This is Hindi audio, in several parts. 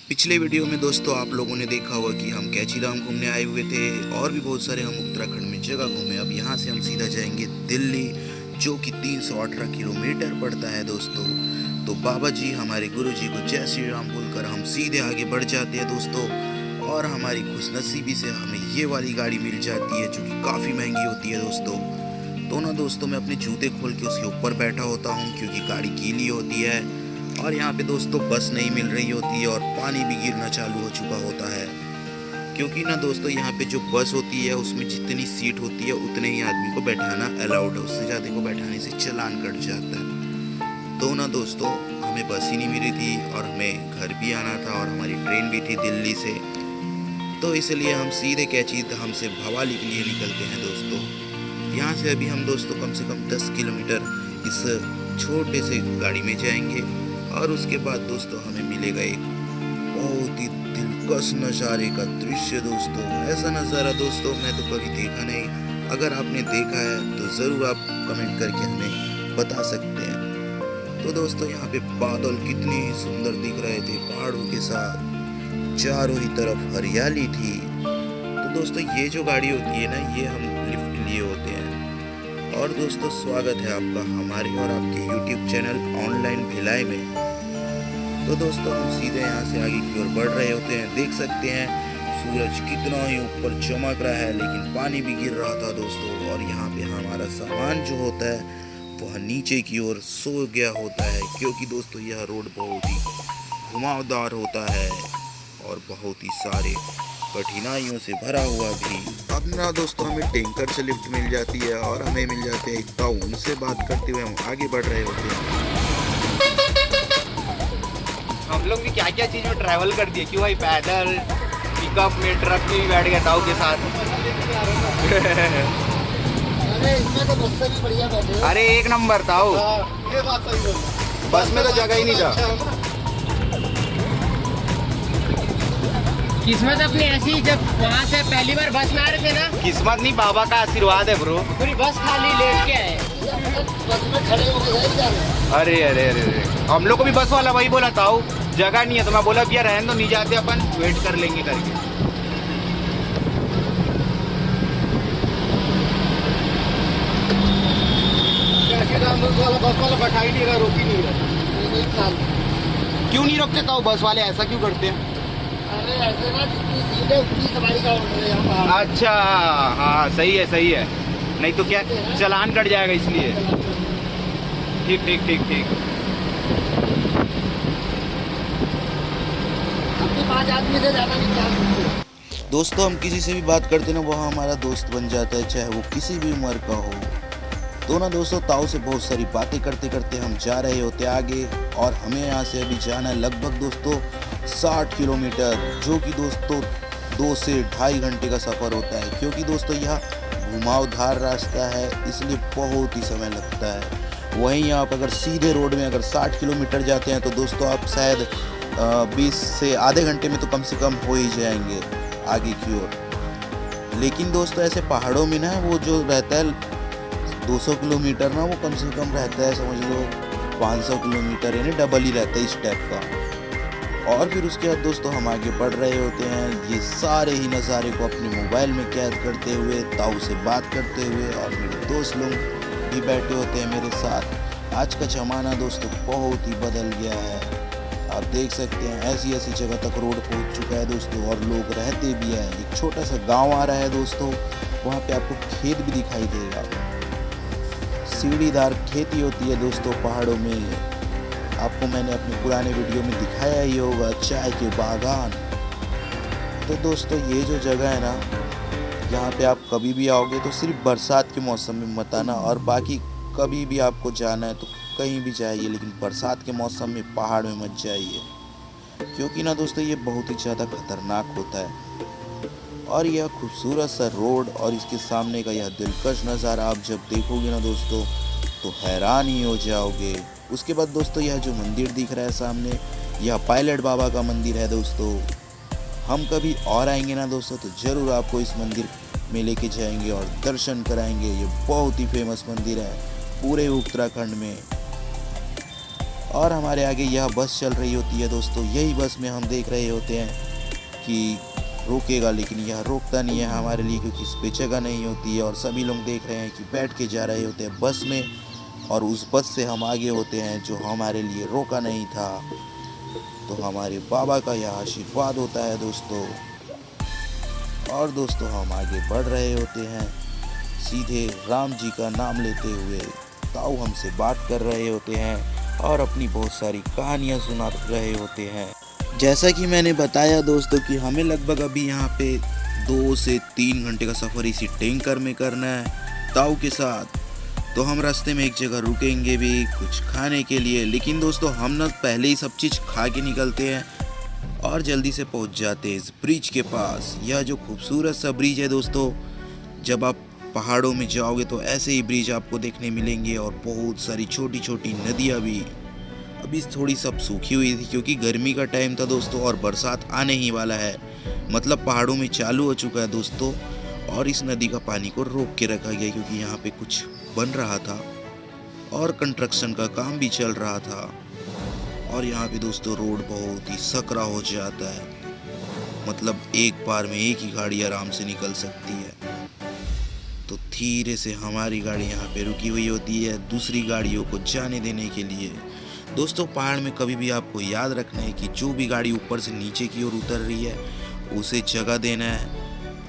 पिछले वीडियो में दोस्तों आप लोगों ने देखा होगा कि हम कैचीराम घूमने आए हुए थे और भी बहुत सारे हम उत्तराखंड में जगह घूमे। अब यहाँ से हम सीधा जाएंगे दिल्ली, जो कि 318 किलोमीटर पड़ता है दोस्तों। तो बाबा जी हमारे गुरु जी को जय श्री राम बोलकर हम सीधे आगे बढ़ जाते हैं दोस्तों। और हमारी खुशनसीबी से हमें ये वाली गाड़ी मिल जाती है जो कि काफ़ी महंगी होती है दोस्तों। तो ना दोस्तों मैं अपने जूते खोल के उसके ऊपर बैठा होता हूँ क्योंकि गाड़ी गीली होती है। और यहाँ पे दोस्तों बस नहीं मिल रही होती है और पानी भी गिरना चालू हो चुका होता है, क्योंकि ना दोस्तों यहाँ पे जो बस होती है उसमें जितनी सीट होती है उतने ही आदमी को बैठाना अलाउड है, उससे ज़्यादा को बैठाने से चालान कट जाता है। तो ना दोस्तों हमें बस ही नहीं मिली थी और हमें घर भी आना था और हमारी ट्रेन भी थी दिल्ली से, तो इसलिए हम सीधे कैची धाम से भवाली के लिए निकलते हैं दोस्तों। यहाँ से अभी हम दोस्तों कम से कम 10 किलोमीटर इस छोटे से गाड़ी में जाएंगे और उसके बाद दोस्तों हमें मिलेगा एक बहुत ही दिलकश नज़ारे का दृश्य दोस्तों। ऐसा नज़ारा दोस्तों मैं तो कभी देखा नहीं, अगर आपने देखा है तो ज़रूर आप कमेंट करके हमें बता सकते हैं। तो दोस्तों यहाँ पे बादल कितने ही सुंदर दिख रहे थे पहाड़ों के साथ, चारों ही तरफ हरियाली थी। तो दोस्तों ये जो गाड़ी होती है ना ये हम लिफ्ट लिए होते हैं। और दोस्तों स्वागत है आपका हमारे और आपके YouTube चैनल ऑनलाइन भिलाई में। तो दोस्तों हम सीधे यहाँ से आगे की ओर बढ़ रहे होते हैं। देख सकते हैं सूरज कितना ही ऊपर चमक रहा है, लेकिन पानी भी गिर रहा था दोस्तों। और यहाँ पे हमारा सामान जो होता है वह नीचे की ओर सो गया होता है, क्योंकि दोस्तों यह रोड बहुत ही घुमावदार होता है और बहुत ही सारे कठिनाइयों से भरा हुआ भी। अब ना दोस्तों हमें टैंकर से लिफ्ट मिल जाती है और हमें मिल जाते हैं एक ताऊ, उनसे बात करते हुए हम आगे बढ़ रहे होते हैं। हम लोग भी क्या क्या चीज में ट्रैवल कर दिए, क्यों भाई पैदल पिकअप में ट्रक में भी बैठ गया ताऊ के साथ। अरे इसमें तो बस से भी बढ़िया बैठे। अरे एक नंबर ताऊ, ये बात सही बोल। बस में तो जगह ही नहीं था। किस्मत अपनी ऐसी, जब वहाँ से पहली बार बस में आ रहे थे ना, किस्मत नहीं बाबा का आशीर्वाद है ब्रो। पूरी बस खाली लेट के आए। बस में खड़े हो गए जा रहे। अरे अरे अरे अरे हम लोग को भी बस वाला वही बोला ताऊ जगह नहीं है, तो मैं बोला भैया रहने दो, नहीं जाते अपन वेट कर लेंगे करके। बस वाला बैठा ही नहीं रहा, रोक ही नहीं रहा। क्यों नहीं रोकते ताऊ बस वाले, ऐसा क्यों करते हैं? अरे ऐसे ना जितनी सीट है उतनी सवारी का ऑर्डर है यहाँ पर। अच्छा हाँ सही है सही है, नहीं तो क्या चालान कट जाएगा इसलिए। ठीक ठीक ठीक ठीक। अपने 5 आदमी से ज़्यादा नहीं जा सकते। दोस्तों हम किसी से भी बात करते ना वह हमारा दोस्त बन जाता है, चाहे वो किसी भी उम्र का हो। तो ना दोस्तों ताऊ से बहुत सारी बातें करते करते हम जा रहे होते आगे, और हमें यहाँ से अभी जाना है लगभग दोस्तों 60 किलोमीटर, जो कि दोस्तों 2 से 2.5 घंटे का सफ़र होता है, क्योंकि दोस्तों यह घुमावदार रास्ता है इसलिए बहुत ही समय लगता है। वहीं यहाँ पर अगर सीधे रोड में अगर 60 किलोमीटर जाते हैं तो दोस्तों आप शायद 20 से आधे घंटे में तो कम से कम हो ही जाएंगे आगे की ओर। लेकिन दोस्तों ऐसे पहाड़ों में ना वो जो रहता है 200 किलोमीटर ना वो कम से कम रहता है, समझ लो 500 किलोमीटर, यानी डबल ही रहता है इस टाइप का। और फिर उसके बाद दोस्तों हम आगे बढ़ रहे होते हैं, ये सारे ही नज़ारे को अपने मोबाइल में कैद करते हुए, ताऊ से बात करते हुए, और मेरे दोस्त लोग भी बैठे होते हैं मेरे साथ। आज का ज़माना दोस्तों बहुत ही बदल गया है, आप देख सकते हैं ऐसी ऐसी जगह तक रोड पहुंच चुका है दोस्तों, और लोग रहते भी हैं। एक छोटा सा गांव आ रहा है दोस्तों, वहाँ पे आपको खेत भी दिखाई देगा, सीढ़ीदार खेती होती है दोस्तों पहाड़ों में। आपको मैंने अपने पुराने वीडियो में दिखाया ही होगा, चाय के बागान। तो दोस्तों ये जो जगह है ना, यहाँ पे आप कभी भी आओगे तो सिर्फ बरसात के मौसम में मत आना, और बाकी कभी भी आपको जाना है तो कहीं भी जाइए, लेकिन बरसात के मौसम में पहाड़ में मत जाइए, क्योंकि ना दोस्तों ये बहुत ही ज़्यादा खतरनाक होता है। और यह खूबसूरत सा रोड और इसके सामने का यह दिलकश नज़ारा आप जब देखोगे ना दोस्तों तो हैरान ही हो जाओगे। उसके बाद दोस्तों यह जो मंदिर दिख रहा है सामने, यह पायलट बाबा का मंदिर है दोस्तों। हम कभी और आएंगे ना दोस्तों तो ज़रूर आपको इस मंदिर में लेके जाएंगे और दर्शन कराएंगे। ये बहुत ही फेमस मंदिर है पूरे उत्तराखंड में। और हमारे आगे यह बस चल रही होती है दोस्तों। यही बस में हम देख रहे होते हैं कि रोकेगा, लेकिन यह रोकता नहीं है हमारे लिए, क्योंकि इस पे जगह नहीं होती है। और सभी लोग देख रहे हैं कि बैठ के जा रहे होते हैं बस में, और उस बस से हम आगे होते हैं जो हमारे लिए रोका नहीं था। तो हमारे बाबा का यह आशीर्वाद होता है दोस्तों। और दोस्तों हम आगे बढ़ रहे होते हैं सीधे राम जी का नाम लेते हुए। ताऊ हमसे बात कर रहे होते हैं और अपनी बहुत सारी कहानियाँ सुना रहे होते हैं। जैसा कि मैंने बताया दोस्तों कि हमें लगभग अभी यहाँ पे 2 से 3 घंटे का सफ़र इसी टैंकर में करना है ताऊ के साथ। तो हम रास्ते में एक जगह रुकेंगे भी कुछ खाने के लिए, लेकिन दोस्तों हम ना पहले ही सब चीज़ खा के निकलते हैं और जल्दी से पहुंच जाते हैं इस ब्रिज के पास। यह जो खूबसूरत सा ब्रिज है दोस्तों, जब आप पहाड़ों में जाओगे तो ऐसे ही ब्रिज आपको देखने मिलेंगे। और बहुत सारी छोटी छोटी नदियाँ भी अभी थोड़ी सब सूखी हुई थी क्योंकि गर्मी का टाइम था दोस्तों, और बरसात आने ही वाला है, मतलब पहाड़ों में चालू हो चुका है दोस्तों। और इस नदी का पानी को रोक के रखा गया क्योंकि यहाँ पे कुछ बन रहा था और कंस्ट्रक्शन का काम भी चल रहा था। और यहाँ पे दोस्तों रोड बहुत ही सकरा हो जाता है, मतलब एक बार में एक ही गाड़ी आराम से निकल सकती है। तो धीरे से हमारी गाड़ी यहाँ पे रुकी हुई होती है दूसरी गाड़ियों को जाने देने के लिए। दोस्तों पहाड़ में कभी भी आपको याद रखना है कि जो भी गाड़ी ऊपर से नीचे की ओर उतर रही है उसे जगह देना है,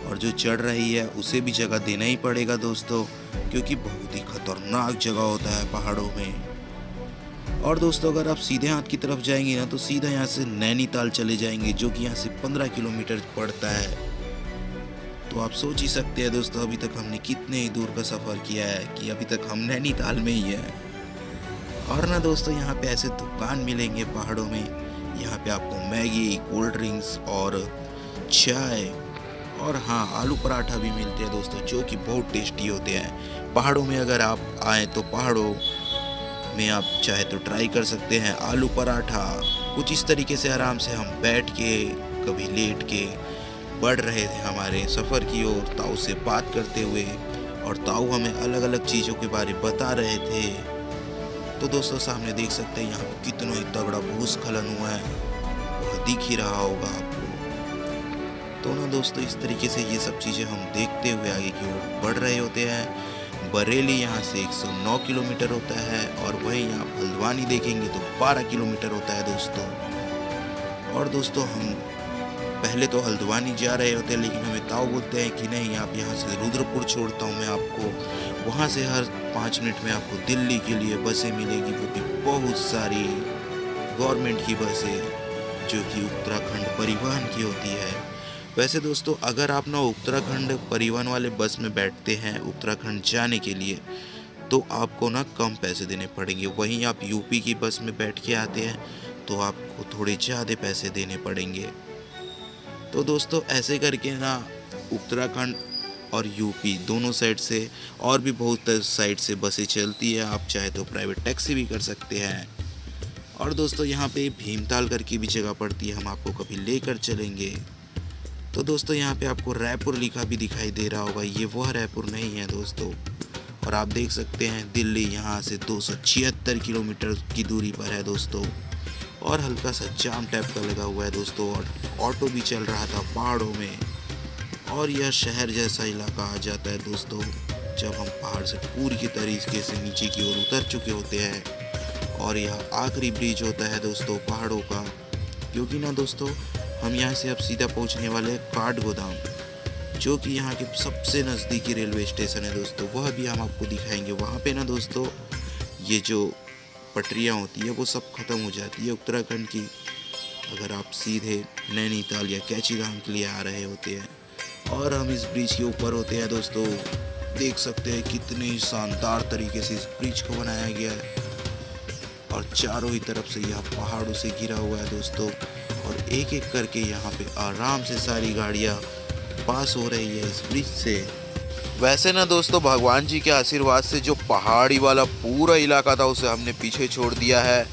और जो चढ़ रही है उसे भी जगह देना ही पड़ेगा दोस्तों, क्योंकि बहुत ही खतरनाक जगह होता है पहाड़ों में। और दोस्तों अगर आप सीधे हाथ की तरफ जाएंगे ना तो सीधा यहाँ से नैनीताल चले जाएंगे, जो कि यहाँ से 15 किलोमीटर पड़ता है। तो आप सोच ही सकते हैं दोस्तों अभी तक हमने कितने ही दूर का सफ़र किया है कि अभी तक हम नैनीताल में ही हैं। और ना दोस्तों यहाँ पे ऐसे दुकान मिलेंगे पहाड़ों में, यहाँ पे आपको मैगी, कोल्ड ड्रिंक्स और चाय और हाँ आलू पराठा भी मिलते हैं दोस्तों, जो कि बहुत टेस्टी होते हैं। पहाड़ों में अगर आप आएँ तो पहाड़ों में आप चाहे तो ट्राई कर सकते हैं आलू पराठा। कुछ इस तरीके से आराम से हम बैठ के कभी लेट के बढ़ रहे थे हमारे सफ़र की ओर, ताऊ से बात करते हुए, और ताऊ हमें अलग अलग चीज़ों के बारे में बता रहे थे। तो दोस्तों सामने देख सकते हैं यहाँ पे कितना ही तगड़ा भूस्खलन हुआ है, वह दिख ही रहा होगा आपको। तो ना दोस्तों इस तरीके से ये सब चीज़ें हम देखते हुए आगे की ओर बढ़ रहे होते हैं। बरेली यहाँ से 109 किलोमीटर होता है, और वहीं आप हल्द्वानी देखेंगे तो 12 किलोमीटर होता है दोस्तों। और दोस्तों हम पहले तो हल्द्वानी जा रहे होते हैं, लेकिन हमें ताऊ बोलते हैं कि नहीं आप यहाँ से रुद्रपुर छोड़ता हूँ मैं आपको, वहाँ से हर 5 मिनट में आपको दिल्ली के लिए बसें मिलेगी, वो भी बहुत सारी गवर्नमेंट की बसें जो कि उत्तराखंड परिवहन की होती है। वैसे दोस्तों अगर आप ना उत्तराखंड परिवहन वाले बस में बैठते हैं उत्तराखंड जाने के लिए तो आपको ना कम पैसे देने पड़ेंगे। वहीं आप यूपी की बस में बैठ के आते हैं तो आपको थोड़े ज़्यादा पैसे देने पड़ेंगे। तो दोस्तों ऐसे करके ना उत्तराखंड और यूपी दोनों साइड से और भी बहुत साइड से बसें चलती है, आप चाहे तो प्राइवेट टैक्सी भी कर सकते हैं। और दोस्तों यहाँ पे भीमताल करके भी जगह पड़ती है, हम आपको कभी लेकर चलेंगे। तो दोस्तों यहाँ पे आपको रायपुर लिखा भी दिखाई दे रहा होगा, ये वह रायपुर नहीं है दोस्तों। और आप देख सकते हैं दिल्ली यहाँ से 276 किलोमीटर की दूरी पर है दोस्तों, और हल्का सा जाम टाइप का लगा हुआ है दोस्तों, और ऑटो भी चल रहा था पहाड़ों में। और यह शहर जैसा इलाका आ जाता है दोस्तों जब हम पहाड़ से पूरी की तरीके से नीचे की ओर उतर चुके होते हैं। और यह आखिरी ब्रिज होता है दोस्तों पहाड़ों का, क्योंकि ना दोस्तों हम यहाँ से अब सीधा पहुँचने वाले हैं काठगोदाम, जो कि यहाँ के सबसे नज़दीकी रेलवे स्टेशन है दोस्तों, वह भी हम आपको दिखाएंगे। वहाँ पे ना दोस्तों ये जो पटरियाँ होती है वो सब ख़त्म हो जाती है उत्तराखंड की, अगर आप सीधे नैनीताल या कैचीधाम के लिए आ रहे होते हैं। और हम इस ब्रिज के ऊपर होते हैं दोस्तों, देख सकते हैं कितने शानदार तरीके से इस ब्रिज को बनाया गया है, और चारों ही तरफ से यह पहाड़ों से घिरा हुआ है दोस्तों। और एक एक करके यहाँ पे आराम से सारी गाड़ियाँ पास हो रही है इस ब्रिज से। वैसे ना दोस्तों भगवान जी के आशीर्वाद से जो पहाड़ी वाला पूरा इलाका था उसे हमने पीछे छोड़ दिया है,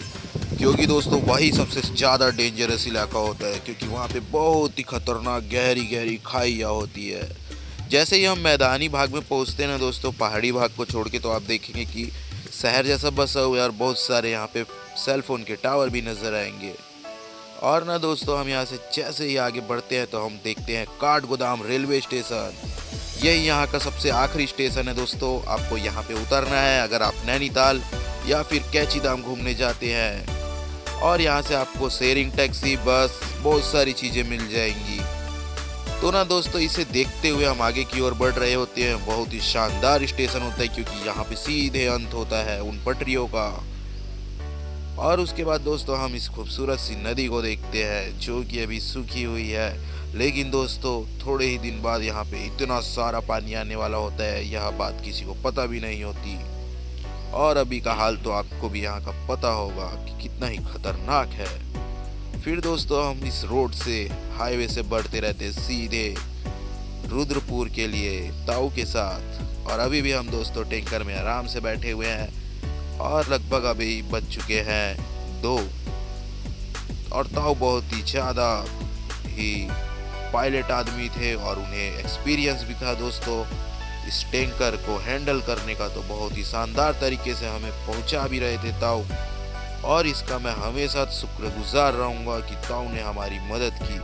क्योंकि दोस्तों वही सबसे ज़्यादा डेंजरस इलाका होता है, क्योंकि वहाँ पे बहुत ही खतरनाक गहरी गहरी खाइयाँ होती है। जैसे ही हम मैदानी भाग में पहुँचते हैं ना दोस्तों पहाड़ी भाग को छोड़ के, तो आप देखेंगे कि शहर जैसा बसा हुआ है और बहुत सारे यहाँ पे सेल फोन के टावर भी नजर आएंगे। और ना दोस्तों हम यहाँ से जैसे ही आगे बढ़ते हैं तो हम देखते हैं काठगोदाम रेलवे स्टेशन। यही यहाँ का सबसे आखिरी स्टेशन है दोस्तों। आपको यहाँ पे उतरना है अगर आप नैनीताल या फिर कैचीधाम घूमने जाते हैं। और यहाँ से आपको शेयरिंग टैक्सी, बस, बहुत सारी चीज़ें मिल जाएंगी। तो ना दोस्तों इसे देखते हुए हम आगे की ओर बढ़ रहे होते हैं। बहुत ही शानदार स्टेशन होता है क्योंकि यहाँ पे सीधे अंत होता है उन पटरियों का। और उसके बाद दोस्तों हम इस खूबसूरत सी नदी को देखते हैं जो कि अभी सूखी हुई है, लेकिन दोस्तों थोड़े ही दिन बाद यहाँ पे इतना सारा पानी आने वाला होता है, यह बात किसी को पता भी नहीं होती। और अभी का हाल तो आपको भी यहाँ का पता होगा कि कितना ही खतरनाक है। फिर दोस्तों हम इस रोड से, हाईवे से बढ़ते रहते सीधे रुद्रपुर के लिए ताऊ के साथ। और अभी भी हम दोस्तों टैंकर में आराम से बैठे हुए हैं और लगभग अभी बज चुके हैं 2। और ताऊ बहुत ही ज़्यादा ही पायलट आदमी थे और उन्हें एक्सपीरियंस भी था दोस्तों इस टैंकर को हैंडल करने का। तो बहुत ही शानदार तरीके से हमें पहुंचा भी रहे थे ताऊ, और इसका मैं हमेशा शुक्रगुजार रहूंगा कि ताऊ ने हमारी मदद की।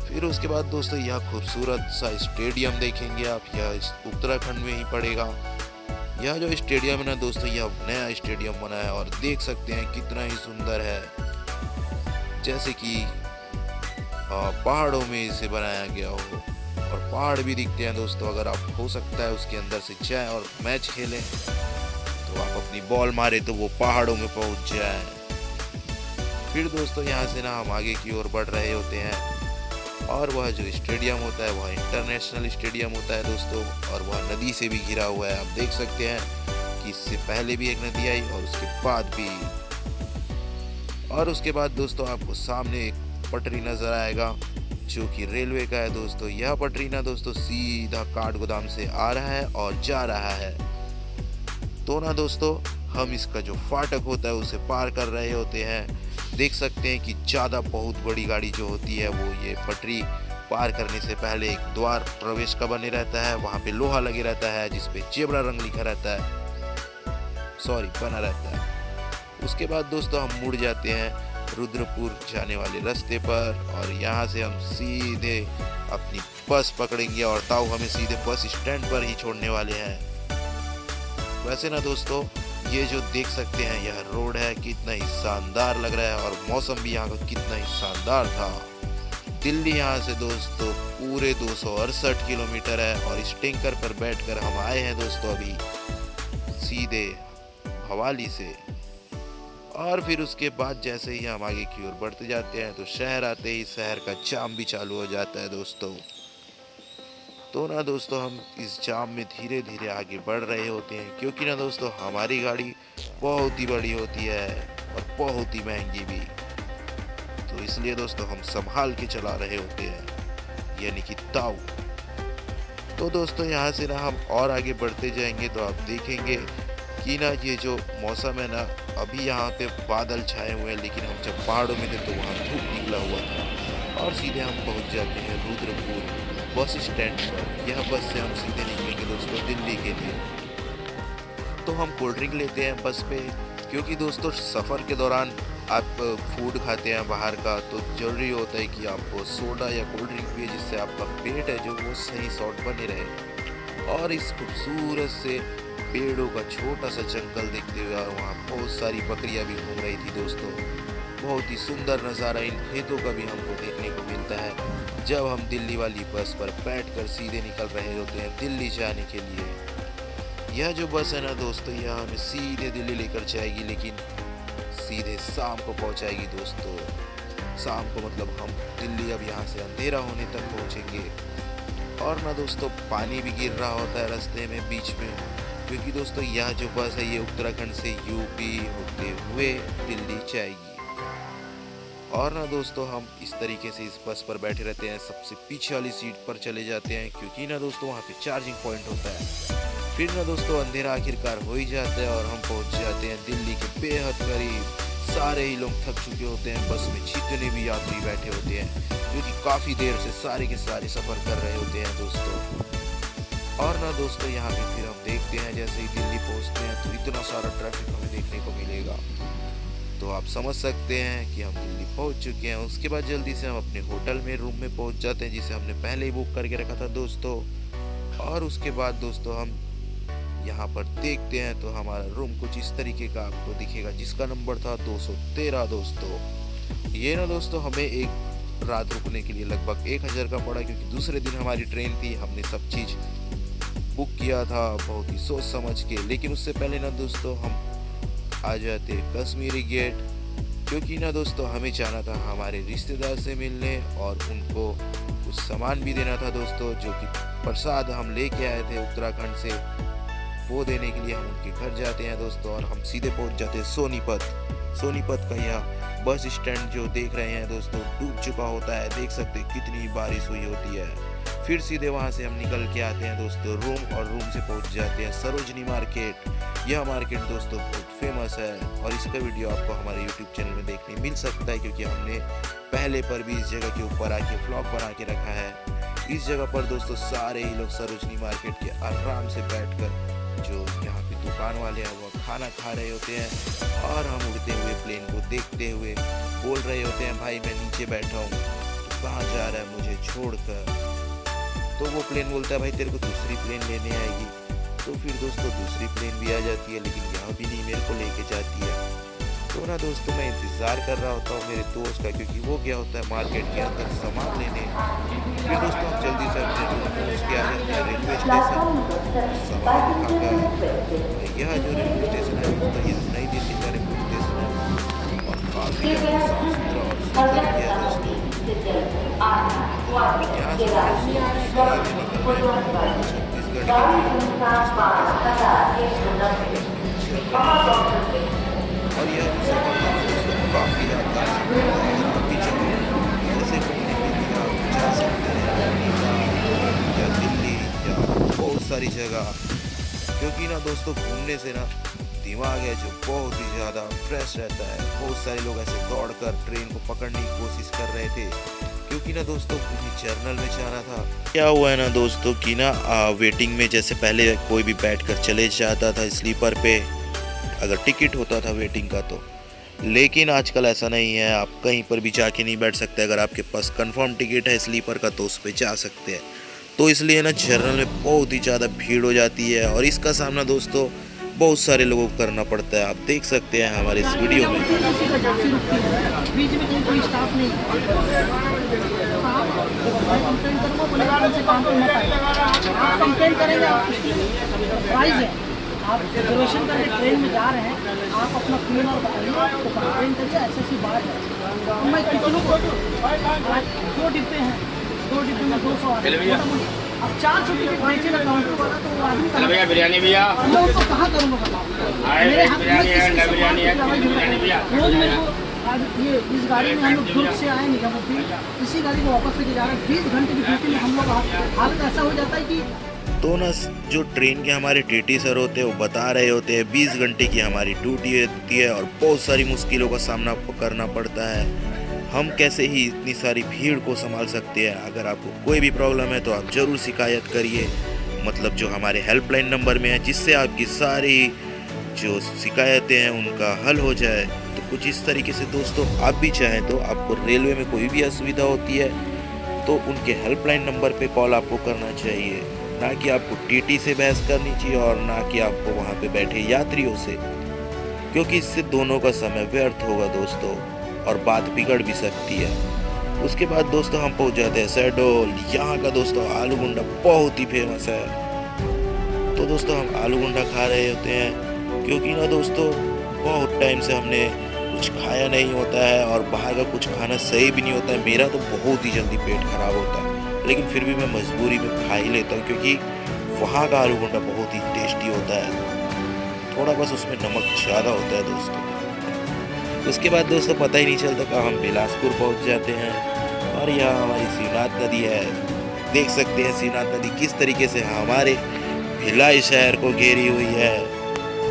फिर उसके बाद दोस्तों यह खूबसूरत सा स्टेडियम देखेंगे आप, यह उत्तराखंड में ही पड़ेगा। यह जो स्टेडियम है ना दोस्तों, यह नया स्टेडियम बना है और देख सकते हैं कितना ही सुंदर है, जैसे कि पहाड़ों में इसे बनाया गया हो। और पहाड़ भी दिखते हैं दोस्तों। अगर आप हो सकता है उसके अंदर से जाएं और मैच खेलें तो आप अपनी बॉल मारे तो वो पहाड़ों में पहुंच जाए। फिर दोस्तों यहाँ से ना हम आगे की ओर बढ़ रहे होते हैं और वह जो स्टेडियम होता है वह इंटरनेशनल स्टेडियम होता है दोस्तों, और वह नदी से भी घिरा हुआ है। आप देख सकते हैं कि इससे पहले भी एक नदी आई और उसके बाद भी। और उसके बाद दोस्तों आपको सामने एक पटरी नजर आएगा जो कि रेलवे का है दोस्तों। यह पटरी ना दोस्तों सीधा काठगोदाम से आ रहा है और जा रहा है। तो ना दोस्तों हम इसका जो फाटक होता है उसे पार कर रहे होते हैं। देख सकते हैं कि ज़्यादा बहुत बड़ी गाड़ी जो होती है वो ये पटरी पार करने से पहले एक द्वार प्रवेश का बने रहता है, वहाँ पे लोहा लगे रहता है जिसपे जेब्रा रंग लिखा रहता है, बना रहता है। उसके बाद दोस्तों हम मुड़ जाते हैं रुद्रपुर जाने वाले रास्ते पर, और यहाँ से हम सीधे अपनी बस पकड़ेंगे और ताऊ हमें सीधे बस स्टैंड पर ही छोड़ने वाले हैं। वैसे ना दोस्तों ये जो देख सकते हैं यह रोड है, कितना ही शानदार लग रहा है, और मौसम भी यहाँ का कितना ही शानदार था। दिल्ली यहाँ से दोस्तों पूरे 268 किलोमीटर है, और इस टैंकर पर बैठकर हम आए हैं दोस्तों अभी सीधे भवाली से। और फिर उसके बाद जैसे ही हम आगे की ओर बढ़ते जाते हैं तो शहर आते ही शहर का जाम भी चालू हो जाता है दोस्तों। तो ना दोस्तों हम इस जाम में धीरे धीरे आगे बढ़ रहे होते हैं, क्योंकि ना दोस्तों हमारी गाड़ी बहुत ही बड़ी होती है और बहुत ही महंगी भी। तो इसलिए दोस्तों हम संभाल के चला रहे होते हैं, यानी कि ताऊ। तो दोस्तों यहाँ से ना हम और आगे बढ़ते जाएंगे तो आप देखेंगे कि ना ये जो मौसम है ना, अभी यहाँ पे बादल छाए हुए हैं, लेकिन हम जब पहाड़ों में थे तो वहाँ धूप निकला हुआ था। और सीधे हम पहुँच जाते हैं रुद्रपुर बस स्टैंड पर। यह बस से हम सीधे निकलेंगे दोस्तों दिल्ली के लिए। तो हम कोल्ड ड्रिंक लेते हैं बस पे, क्योंकि दोस्तों सफ़र के दौरान आप फूड खाते हैं बाहर का, तो ज़रूरी होता है कि आपको सोडा या कोल्ड ड्रिंक पिए, जिससे आपका पेट है जो वो सही शॉर्ट बने रहे। और इस खूबसूरत से पेड़ों का छोटा सा जंगल देखते हुए, और वहाँ बहुत सारी बकरियाँ भी घूम रही थी दोस्तों। बहुत ही सुंदर नज़ारा इन खेतों का भी हमको देखने को मिलता है जब हम दिल्ली वाली बस पर बैठकर सीधे निकल रहे होते हैं दिल्ली जाने के लिए। यह जो बस है ना दोस्तों, यह हमें सीधे दिल्ली लेकर जाएगी, लेकिन सीधे शाम को पहुंचाएगी दोस्तों। शाम को मतलब हम दिल्ली अब यहाँ से अंधेरा होने तक पहुँचेंगे। और ना दोस्तों पानी भी गिर रहा होता है रास्ते में बीच में, क्योंकि दोस्तों यह जो बस है ये उत्तराखंड से यूपी होते हुए दिल्ली जाएगी। और ना दोस्तों हम इस तरीके से इस बस पर बैठे रहते हैं, सबसे पीछे वाली सीट पर चले जाते हैं, क्योंकि ना दोस्तों वहाँ पे चार्जिंग पॉइंट होता है। फिर ना दोस्तों अंधेरा आखिरकार हो ही जाता है और हम पहुँच जाते हैं दिल्ली के बेहद करीब। सारे ही लोग थक चुके होते हैं, बस में जितने भी यात्री बैठे होते हैं, क्योंकि काफ़ी देर से सारे के सारे सफ़र कर रहे होते हैं दोस्तों। और ना दोस्तों यहाँ पे फिर हम देखते हैं जैसे ही दिल्ली पहुंचते हैं तो इतना सारा ट्रैफिक हमें देखने को मिलेगा। तो आप समझ सकते हैं कि हम दिल्ली पहुंच चुके हैं। उसके बाद जल्दी से हम अपने होटल में रूम में पहुंच जाते हैं जिसे हमने पहले ही बुक करके रखा था दोस्तों। और उसके बाद दोस्तों हम यहाँ पर देखते हैं तो हमारा रूम कुछ इस तरीके का आपको दिखेगा जिसका नंबर था 213 दोस्तों। ये ना दोस्तों हमें एक रात रुकने के लिए लगभग 1000 का पड़ा, क्योंकि दूसरे दिन हमारी ट्रेन थी। हमने सब चीज़ बुक किया था बहुत ही सोच समझ के। लेकिन उससे पहले ना दोस्तों हम आ जाते कश्मीरी गेट, क्योंकि ना दोस्तों हमें जाना था हमारे रिश्तेदार से मिलने और उनको कुछ सामान भी देना था दोस्तों, जो कि प्रसाद हम लेके आए थे उत्तराखंड से, वो देने के लिए हम उनके घर जाते हैं दोस्तों। और हम सीधे पहुंच जाते हैं सोनीपत का यह बस स्टैंड जो देख रहे हैं दोस्तों डूब चुका होता है। देख सकते हैं कितनी बारिश हुई होती है। फिर सीधे वहां से हम निकल के आते हैं दोस्तों रूम, और रूम से पहुंच जाते हैं सरोजनी मार्केट। यह मार्केट दोस्तों बहुत फेमस है और इसका वीडियो आपको हमारे यूट्यूब चैनल में देखने मिल सकता है, क्योंकि हमने पहले पर भी इस जगह के ऊपर आके व्लॉग बना के रखा है। इस जगह पर दोस्तों सारे ही लोग सरोजनी मार्केट के आराम से बैठकर जो यहाँ पे दुकान वाले हैं वो खाना खा रहे होते हैं, और हम उड़ते हुए प्लेन को देखते हुए बोल रहे होते हैं भाई मैं नीचे बैठा हूँ तो कहाँ जा रहा है मुझे छोड़कर। तो वो प्लेन बोलता है भाई तेरे को दूसरी प्लेन लेने आएगी। तो फिर दोस्तों दूसरी प्लेन भी आ जाती है, लेकिन यहाँ भी नहीं मेरे को लेके जाती है। तो ना दोस्तों मैं इंतज़ार कर रहा होता हूँ मेरे दोस्त का, क्योंकि वो क्या होता है मार्केट के अंदर सामान लेने। फिर दोस्तों हम जल्दी से अपने रूम पहुँच के आ जाते हैं रेलवे स्टेशन। सामान उठाकर यह जो रेलवे स्टेशन है दोस्तों यह नई दिल्ली का रेलवे स्टेशन है, और काफ़ी ज़्यादा साफ सुथरा और सुंदर भी है दोस्तों। यहाँ से और यह काफ़ी यादगार ऐसे घूमने के लिए आप जा सकते हैं या दिल्ली या बहुत सारी जगह, क्योंकि ना दोस्तों घूमने से ना दिमाग है जो बहुत ही ज़्यादा फ्रेश रहता है। बहुत सारे लोग ऐसे दौड़कर ट्रेन को पकड़ने की कोशिश कर रहे थे, क्योंकि ना दोस्तों उन्हें जर्नल में जाना था। क्या हुआ है ना दोस्तों कि ना वेटिंग में जैसे पहले कोई भी बैठकर चले जाता था स्लीपर पे अगर टिकट होता था वेटिंग का, तो लेकिन आजकल ऐसा नहीं है। आप कहीं पर भी जाके नहीं बैठ सकते। अगर आपके पास कंफर्म टिकट है स्लीपर का तो उस पर जा सकते हैं। तो इसलिए ना जर्नल में बहुत ही ज़्यादा भीड़ हो जाती है, और इसका सामना दोस्तों बहुत सारे लोगों को करना पड़ता है। आप देख सकते हैं हमारे इस वीडियो में। आप रिजर्वेशन करके ट्रेन में जा रहे हैं, आप अपना प्लेन और बताइए तो ट्रेन करिए ऐसी बात है। मैं कितनों को 2 डिब्बे हैं, 2 डिब्बे में 200 अब 400 टिकट बेचे ना काउंटर वाला, तो वो आदमी भैया बिरयानी भैया मैं उसको कहाँ करूँगा बताओ। मेरे हाथ में रोज मेरे को ये इस गाड़ी में हम लोग दुर्ग से आए निजामुद्दीन, इसी गाड़ी को वापस लेके जा रहे हैं। 20 घंटे की ड्यूटी में हम लोग हालत ऐसा हो जाता है कि तो ना जो ट्रेन के हमारे टीटी सर होते हैं वो बता रहे होते हैं 20 घंटे की हमारी ड्यूटी होती है और बहुत सारी मुश्किलों का सामना करना पड़ता है। हम कैसे ही इतनी सारी भीड़ को संभाल सकते हैं। अगर आपको कोई भी प्रॉब्लम है तो आप ज़रूर शिकायत करिए, मतलब जो हमारे हेल्पलाइन नंबर में है, जिससे आपकी सारी जो शिकायतें हैं उनका हल हो जाए। तो कुछ इस तरीके से दोस्तों आप भी चाहें तो आपको रेलवे में कोई भी असुविधा होती है तो उनके हेल्पलाइन नंबर पे कॉल आपको करना चाहिए, ना कि आपको टीटी से बहस करनी चाहिए और ना कि आपको वहाँ पे बैठे यात्रियों से, क्योंकि इससे दोनों का समय व्यर्थ होगा दोस्तों और बात बिगड़ भी सकती है। उसके बाद दोस्तों हम पहुँच जाते हैं शहडोल। यहाँ का दोस्तों आलू गुंडा बहुत ही फेमस है। तो दोस्तों हम आलू गुंडा खा रहे होते हैं, क्योंकि ना दोस्तों बहुत टाइम से हमने कुछ खाया नहीं होता है और बाहर का कुछ खाना सही भी नहीं होता है। मेरा तो बहुत ही जल्दी पेट खराब होता है, लेकिन फिर भी मैं मजबूरी में खा ही लेता हूँ, क्योंकि वहाँ का आलू गुंडा बहुत ही टेस्टी होता है। थोड़ा बस उसमें नमक ज़्यादा होता है दोस्तों। उसके बाद दोस्तों पता ही नहीं चलता कहाँ हम बिलासपुर पहुँच जाते हैं, और यहाँ हमारी शिवनाथ नदी है। देख सकते हैं शिवनाथ नदी किस तरीके से हमारे भिलाई शहर को घेरी हुई है,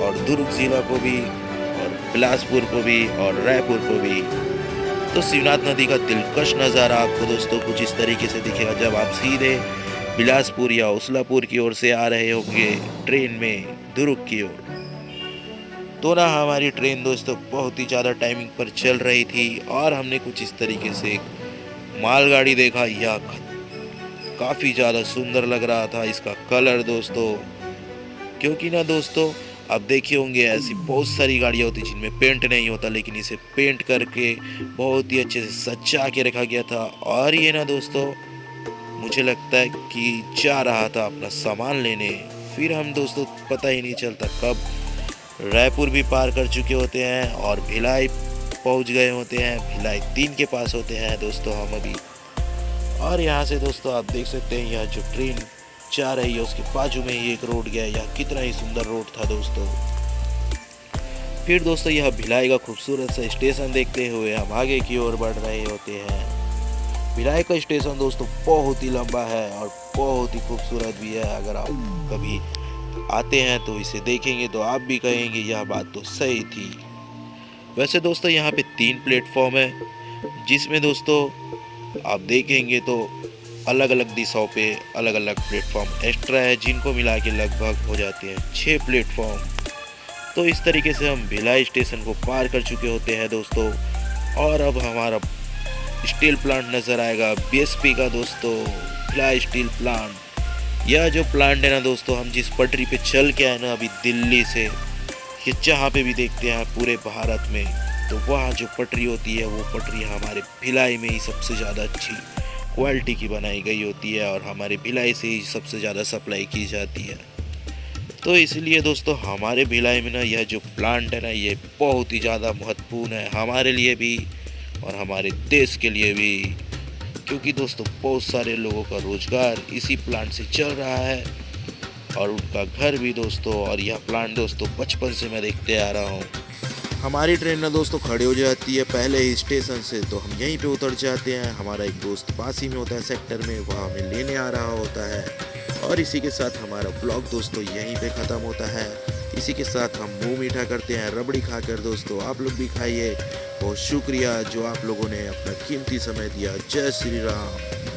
और दुर्ग जिला को भी, और बिलासपुर को भी, और रायपुर को भी। तो शिवनाथ नदी का दिलकश नज़ारा आपको दोस्तों कुछ इस तरीके से दिखेगा जब आप सीधे बिलासपुर या उसलापुर की ओर से आ रहे होंगे ट्रेन में दुर्ग की ओर। तो ना हमारी ट्रेन दोस्तों बहुत ही ज़्यादा टाइमिंग पर चल रही थी और हमने कुछ इस तरीके से एक मालगाड़ी देखा। यह काफ़ी ज़्यादा सुंदर लग रहा था इसका कलर दोस्तों, क्योंकि ना दोस्तों आप देखे होंगे ऐसी बहुत सारी गाड़ियाँ होती जिनमें पेंट नहीं होता, लेकिन इसे पेंट करके बहुत ही अच्छे से सजा के रखा गया था। और ये ना दोस्तों मुझे लगता है कि जा रहा था अपना सामान लेने। फिर हम दोस्तों पता ही नहीं चलता कब रायपुर भी पार कर चुके होते हैं और भिलाई पहुंच गए होते हैं। भिलाई 3 के पास होते हैं दोस्तों हम अभी। और यहाँ से दोस्तों आप देख सकते हैं यह जो ट्रेन जा रही है उसके बाजू में ही एक रोड गया। यह कितना ही सुंदर रोड था दोस्तों। फिर दोस्तों यह भिलाई का खूबसूरत सा स्टेशन देखते हुए हम आगे की ओर बढ़ रहे होते हैं। भिलाई का स्टेशन दोस्तों बहुत ही लंबा है और बहुत ही खूबसूरत भी है। अगर आप कभी आते हैं तो इसे देखेंगे तो आप भी कहेंगे यह बात तो सही थी। वैसे दोस्तों यहाँ पे 3 प्लेटफॉर्म है, जिसमें दोस्तों आप देखेंगे तो अलग अलग दिशाओं पे अलग अलग प्लेटफॉर्म एक्स्ट्रा है, जिनको मिला के लगभग हो जाते हैं 6 प्लेटफॉर्म। तो इस तरीके से हम भिलाई स्टेशन को पार कर चुके होते हैं दोस्तों। और अब हमारा स्टील प्लांट नज़र आएगा, बीएसपी का दोस्तों, भिलाई स्टील प्लांट। यह जो प्लांट है ना दोस्तों, हम जिस पटरी पे चल के आए ना अभी दिल्ली से, ये जहाँ पे भी देखते हैं पूरे भारत में, तो वहाँ जो पटरी होती है वो पटरी हमारे भिलाई में ही सबसे ज़्यादा अच्छी क्वालिटी की बनाई गई होती है और हमारे भिलाई से ही सबसे ज़्यादा सप्लाई की जाती है। तो इसलिए दोस्तों हमारे भिलाई में ना यह जो प्लांट है ना ये बहुत ही ज़्यादा महत्वपूर्ण है हमारे लिए भी और हमारे देश के लिए भी, क्योंकि दोस्तों बहुत सारे लोगों का रोज़गार इसी प्लांट से चल रहा है और उनका घर भी दोस्तों। और यह प्लांट दोस्तों बचपन से मैं देखते आ रहा हूँ। हमारी ट्रेन ना दोस्तों खड़ी हो जाती है पहले ही स्टेशन से, तो हम यहीं पे उतर जाते हैं। हमारा एक दोस्त पास ही में होता है सेक्टर में, वह हमें लेने आ रहा होता है। और इसी के साथ हमारा ब्लॉग दोस्तों यहीं पे ख़त्म होता है। इसी के साथ हम मुंह मीठा करते हैं रबड़ी खाकर दोस्तों। आप लोग भी खाइए। बहुत शुक्रिया जो आप लोगों ने अपना कीमती समय दिया। जय श्री राम।